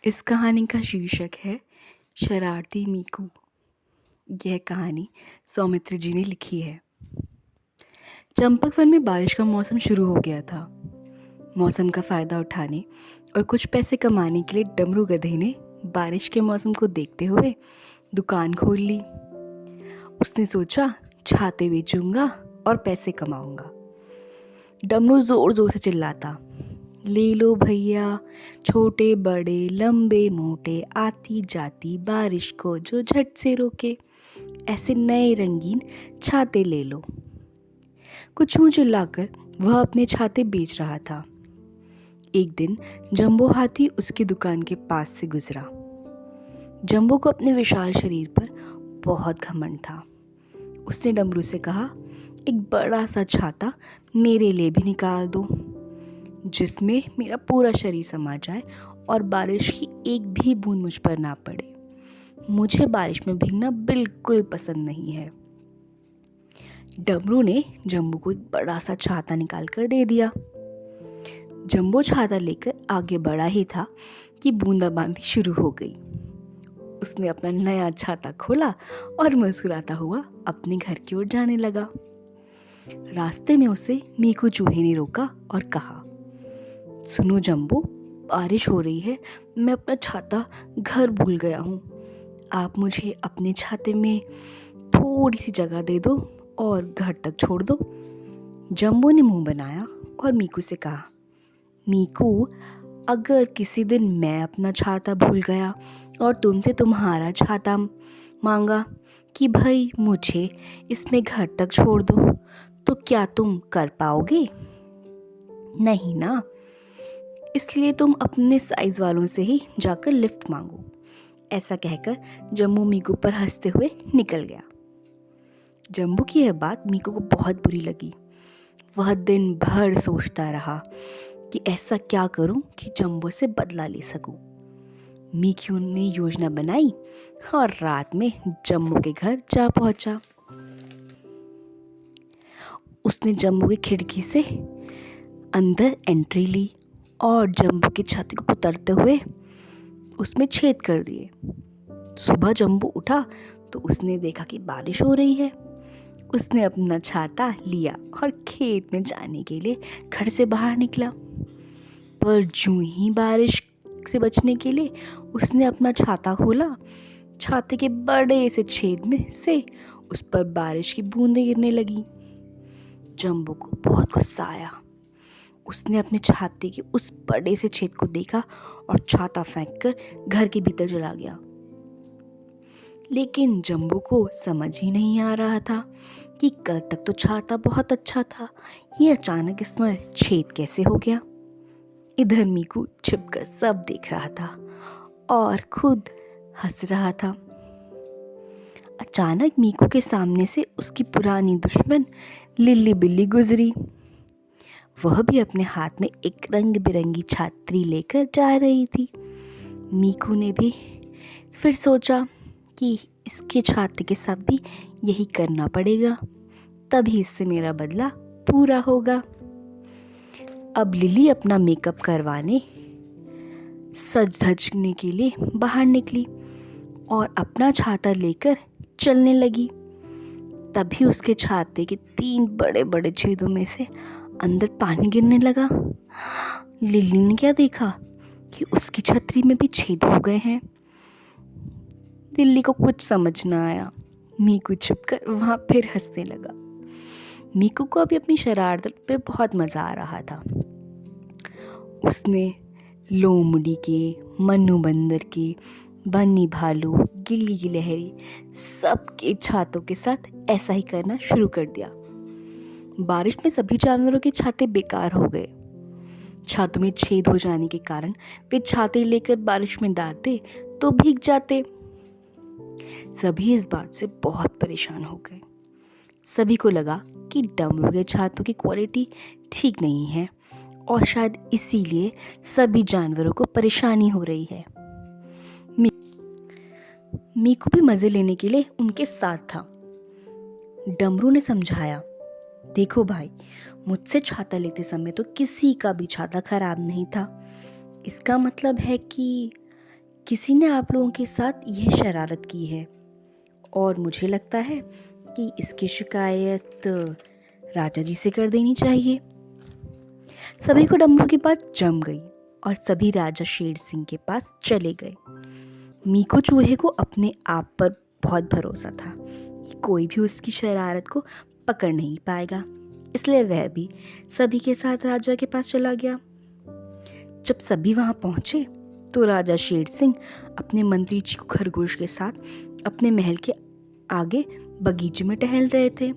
इस कहानी का शीर्षक है शरारती मीकू। यह कहानी सौमित्र जी ने लिखी है। चंपकवन में बारिश का मौसम शुरू हो गया था। मौसम का फ़ायदा उठाने और कुछ पैसे कमाने के लिए डमरू गधे ने बारिश के मौसम को देखते हुए दुकान खोल ली। उसने सोचा छाते बेचूंगा और पैसे कमाऊंगा। डमरू ज़ोर ज़ोर से चिल्लाता, ले लो भैया, छोटे बड़े लंबे मोटे, आती जाती बारिश को जो झट से रोके, ऐसे नए रंगीन छाते ले लो। कुछ यूं चिल्लाकर वह अपने छाते बेच रहा था। एक दिन जंबो हाथी उसकी दुकान के पास से गुजरा। जंबो को अपने विशाल शरीर पर बहुत घमंड था। उसने डमरू से कहा, एक बड़ा सा छाता मेरे लिए भी निकाल दो, जिसमें मेरा पूरा शरीर समा जाए और बारिश की एक भी बूंद मुझ पर ना पड़े। मुझे बारिश में भीगना बिल्कुल पसंद नहीं है। डमरू ने जंबू को एक बड़ा सा छाता निकाल कर दे दिया। जंबो छाता लेकर आगे बढ़ा ही था कि बूंदाबांदी शुरू हो गई। उसने अपना नया छाता खोला और मुस्कुराता हुआ अपने घर की ओर जाने लगा। रास्ते में उसे मीकू चूहे ने रोका और कहा, सुनो जंबो, बारिश हो रही है, मैं अपना छाता घर भूल गया हूँ। आप मुझे अपने छाते में थोड़ी सी जगह दे दो और घर तक छोड़ दो। जंबो ने मुंह बनाया और मीकू से कहा, मीकू, अगर किसी दिन मैं अपना छाता भूल गया और तुमसे तुम्हारा छाता मांगा कि भाई मुझे इसमें घर तक छोड़ दो, तो क्या तुम कर पाओगे? नहीं ना। इसलिए तुम अपने साइज वालों से ही जाकर लिफ्ट मांगो। ऐसा कहकर जम्बू मीकू पर हंसते हुए निकल गया। जम्बू की यह बात मीकू को बहुत बुरी लगी। वह दिन भर सोचता रहा कि ऐसा क्या करूं कि जम्बू से बदला ले सकूं। मीकू ने योजना बनाई और रात में जम्बू के घर जा पहुंचा। उसने जम्बू की खिड़की से अंदर एंट्री ली और जंबू की छाती को कुतरते हुए उसमें छेद कर दिए। सुबह जंबू उठा तो उसने देखा कि बारिश हो रही है। उसने अपना छाता लिया और खेत में जाने के लिए घर से बाहर निकला। पर यूं ही बारिश से बचने के लिए उसने अपना छाता खोला, छाते के बड़े से छेद में से उस पर बारिश की बूंदें गिरने लगी। जंबू को बहुत गुस्सा आया। उसने अपने छाते के उस बड़े से छेद को देखा और छाता फेंककर घर के भीतर चला गया। लेकिन जंबू को समझ ही नहीं आ रहा था कि कल तक तो छाता बहुत अच्छा था, ये अचानक इसमें छेद कैसे हो गया। इधर मीकू छिपकर सब देख रहा था और खुद हंस रहा था। अचानक मीकू के सामने से उसकी पुरानी दुश्मन लिल्ली बिल्ली गुजरी। वह भी अपने हाथ में एक रंग बिरंगी छात्री लेकर जा रही थी। मीकू ने भी फिर सोचा कि इसके छाते के साथ भी यही करना पड़ेगा, तभी इससे मेरा बदला पूरा होगा। अब लिली अपना मेकअप करवाने सज धजने के लिए बाहर निकली और अपना छाता लेकर चलने लगी। तभी उसके छाते के 3 बड़े बड़े छेदों में से अंदर पानी गिरने लगा। लिली ने क्या देखा कि उसकी छतरी में भी छेद हो गए हैं। लिली को कुछ समझ न आया। मीकू छुपकर वहां फिर हंसने लगा। मीकू को अभी अपनी शरारत पे बहुत मजा आ रहा था। उसने लोमड़ी के, मन्नू बंदर के, बन्नी भालू, गिल्ली गिलहरी सबके छातों के साथ ऐसा ही करना शुरू कर दिया। बारिश में सभी जानवरों के छाते बेकार हो गए। छातों में छेद हो जाने के कारण वे छाते लेकर बारिश में डालते तो भीग जाते। सभी इस बात से बहुत परेशान हो गए। सभी को लगा कि डमरू के छातों की क्वालिटी ठीक नहीं है और शायद इसीलिए सभी जानवरों को परेशानी हो रही है। मीकू भी मजे लेने के लिए उनके साथ था। डमरू ने समझाया, देखो भाई, मुझसे छाता लेते समय तो किसी का भी छाता खराब नहीं था। इसका मतलब है कि किसी ने आप लोगों के साथ यह शरारत की है और मुझे लगता है कि इसकी शिकायत राजा जी से कर देनी चाहिए। सभी को डमरू की बात जम गई और सभी राजा शेर सिंह के पास चले गए। मीकू चूहे को अपने आप पर बहुत भरोसा था कि कोई भी उसकी शरारत को पकड़ नहीं पाएगा, इसलिए वह भी सभी के साथ राजा के पास चला गया। जब सभी वहां पहुंचे तो राजा शेर सिंह अपने मंत्री चीकू खरगोश के साथ अपने महल के आगे बगीचे में टहल रहे थे।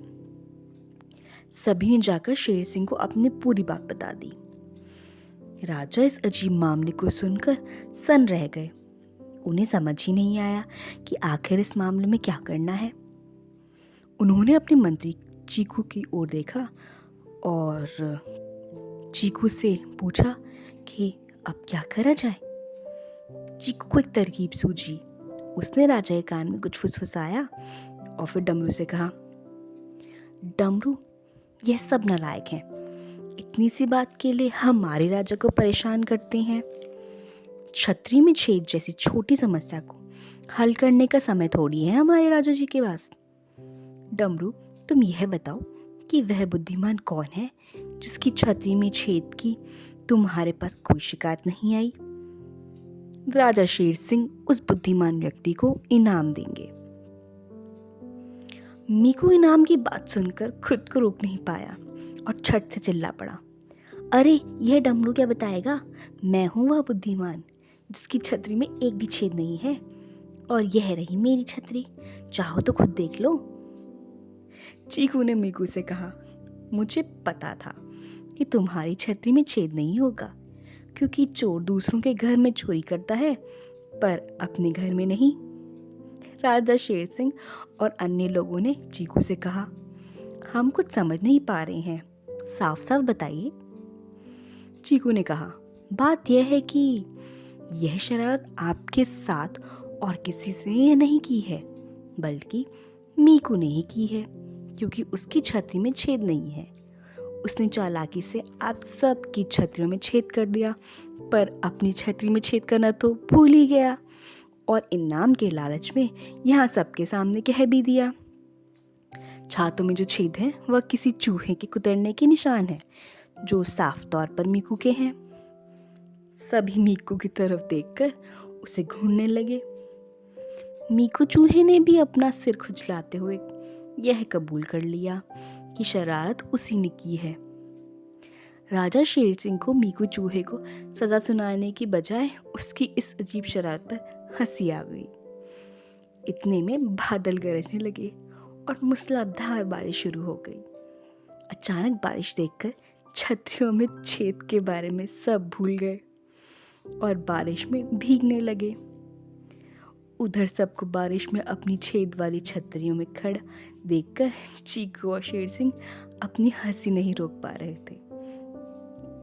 सभी ने जाकर शेर सिंह को अपनी पूरी बात बता दी। राजा इस अजीब मामले को सुनकर सन्न रह गए। उन्हें समझ ही नहीं आया कि आखिर इस मामले में क्या करना है। उन्होंने अपने मंत्री चीकू की ओर देखा और चीकू से पूछा कि अब क्या करा जाए। चीकू को एक तरकीब सूझी। उसने राजा के कान में कुछ फुसफुसाया और फिर डमरू से कहा, डमरू, यह सब नालायक हैं। इतनी सी बात के लिए हमारे राजा को परेशान करते हैं। छतरी में छेद जैसी छोटी समस्या को हल करने का समय थोड़ी है हमारे राजा जी के पास। डमरू, तुम यह बताओ कि वह बुद्धिमान कौन है जिसकी छतरी में छेद की तुम्हारे पास कोई शिकायत नहीं आई। राजा शेर सिंह उस बुद्धिमान व्यक्ति को इनाम देंगे। मीकू इनाम की बात सुनकर खुद को रोक नहीं पाया और छट से चिल्ला पड़ा, अरे यह डमरू क्या बताएगा? मैं हूं वह बुद्धिमान जिसकी छतरी में एक भी छेद नहीं है, और यह रही मेरी छतरी, चाहो तो खुद देख लो। चीकू ने मीकू से कहा, मुझे पता था कि तुम्हारी छतरी में छेद नहीं होगा, क्योंकि चोर दूसरों के घर में चोरी करता है पर अपने घर में नहीं। राजा शेर सिंह और अन्य लोगों ने चीकू से कहा, हम कुछ समझ नहीं पा रहे हैं, साफ साफ बताइए। चीकू ने कहा, बात यह है कि यह शरारत आपके साथ और किसी से नहीं की है, बल्कि मीकू ने ही की है, क्योंकि उसकी छतरी में छेद नहीं है। उसने चालाकी से आप सब की छतरियों में छेद कर दिया, पर अपनी छतरी में छेद करना तो भूल ही गया और इनाम के लालच में यहाँ सबके सामने कह भी दिया। छातों में जो छेद हैं वह किसी चूहे के कुतरने के निशान है, जो साफ तौर पर मीकू के हैं। सभी मीकू की तरफ देखकर उसे घूरने लगे। मीकू चूहे ने भी अपना सिर खुजलाते हुए यह कबूल कर लिया कि शरारत उसी ने की है। राजा शेर सिंह को मीकू चूहे को सजा सुनाने की बजाय उसकी इस अजीब शरारत पर हंसी आ गई। इतने में बादल गरजने लगे और मूसलाधार बारिश शुरू हो गई। अचानक बारिश देखकर छतरियों में छेद के बारे में सब भूल गए और बारिश में भीगने लगे। उधर सबको बारिश में अपनी छेद वाली छतरियों में खड़ा देखकर चीकू और शेर सिंह अपनी हंसी नहीं रोक पा रहे थे।